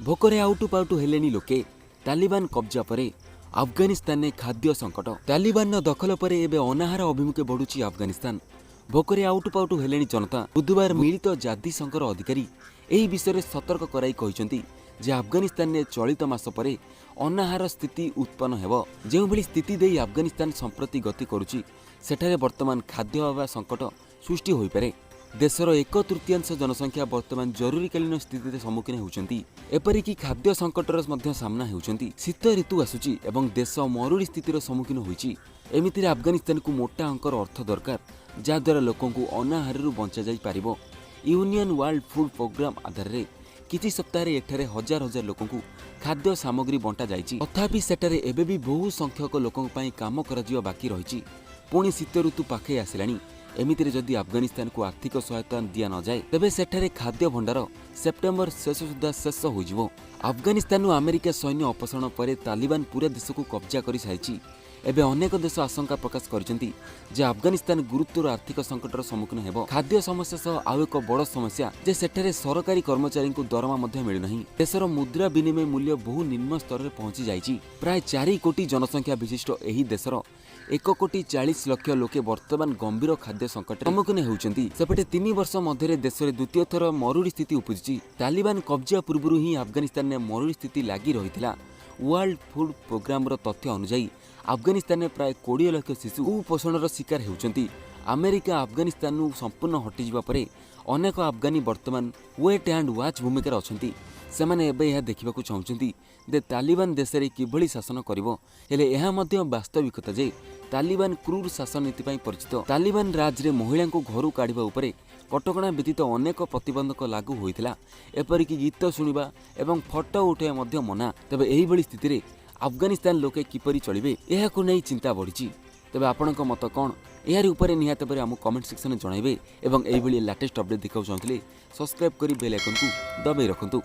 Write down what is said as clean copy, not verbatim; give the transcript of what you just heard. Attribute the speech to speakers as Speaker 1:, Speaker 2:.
Speaker 1: भोकरे आउटु पाउटु हेलेनी लोके तालिबान कब्जा परे अफगानिस्तान ने खाद्य संकट। तालिबान दखल पर एबे अनाहार अभिमुखे बढ़ुची अफगानिस्तान। भोकरे आउटु पाउटु हेलेनी जनता। बुधवार मिलित जातिसंघर अधिकारी एही विषय सतर्क कराई कहिसंती जे अफगानिस्तान ने चलित मास परे अनाहार स्थिति उत्पन्न हेब। जो भली स्थिति देई अफगानिस्तान संप्रति गति करुची सेठारे वर्तमान खाद्य अभाव संकट सृष्टि होई पारे। देशर 1/3 जनसंख्या वर्तमान जरूरीकालीन स्थिति सम्मुखीन होउछंती। एपरिकी खाद्य संकटर मध्य सामना होउछंती। शीत ऋतु आसुची एवं देश मरुड़ी स्थितिर सम्मुखीन होईची। एमितिरे अफगानिस्तान को मोटा अंकर अर्थ दरकार जहाद्वारा लोकों को अनाहारु बंचा जाई पारिबो। यूनियन वर्ल्ड फूड प्रोग्राम आधार रे किछि सप्ताह एठारे हजार हजार लोकों को खाद्य सामग्री बंटा जाइछि। तथापि सेठारे एबे भी बहु संख्यक लोकों पई काम कराजिवा बाकी रहिछि। पुणी शीत ऋतु पाखे आसिलानी। एमितिरे जदि अफगानिस्तान को आर्थिक सहायता दिया न जाए तेबे सेठारे खाद्य भंडार सेप्टेम्बर शेष सुधा शेष होइजिवो। अफगानिस्तान अमेरिका सैन्य अपसारण पर तालिबान पूरा देश को कब्जा कर सारी। एबे अनेक देश आशंका प्रकाश करछंती जे अफगानिस्तान गुरुतर आर्थिक संकटर सम्मुखीन हेबो। खाद्य समस्या सह आउ एक बड़ समस्या जे सेठारे सरकारी कर्मचारी को दरमा मध्य मिलु नाही। देशर मुद्रा विनिमय मूल्य बहु निम्न स्तर रे पहुंची जाइछि। प्राय 4 कोटी जनसंख्या विशिष्ट एही देशर 1,40,00,000 लोके वर्तमान गंभीर खाद्य संकट सम्मुखीन होउछंती। सेपटे 3 वर्ष मध्य देश द्वितीय थर मरुड़ी स्थिति उपजिछि। तालिबान कब्जा पूर्व ही अफगानिस्तान में मरुड़ी स्थिति लगी रही। वर्ल्ड फूड प्रोग्राम तथ्य अनुसार अफगानिस्तान में प्राय 20 लाख शिशु कुपोषण शिकार होउछंती। अमेरिका अफगानिस्तान संपूर्ण हटिଯିबा परे अनेक अफगानी वर्तमान वेट एंड वाच भूमिका अछंती। सेमाने एबे यह देखिबाकू चाहुछंती जे तालिबान देश रे किभली शासन करिवो। हेले यह मध्य वास्तविकता जे तालिबान क्रूर शासन नीति पई परिचित। तालिबान राज रे महिला को घरु काढिबा उपरे कटकणा व्यतीत अनेक प्रतिबंधक लागू होइथिला। एपरिकी गीत शुणिबा एवं फोटो उठाइबा मध्य मना। तबे एही बळी स्थिति रे अफगानिस्तान लोके किपरि चलिबे एहाकू नै चिंता बढ़िछि। तबे आपणक मत कोन यार ऊपर निहात पर आम कमेंट सेक्शन में जणाइबे एवं एही बळी लेटेस्ट अपडेट देखा चाहूले सब्सक्राइब करी बेल आइकन को दबाई रखंतु।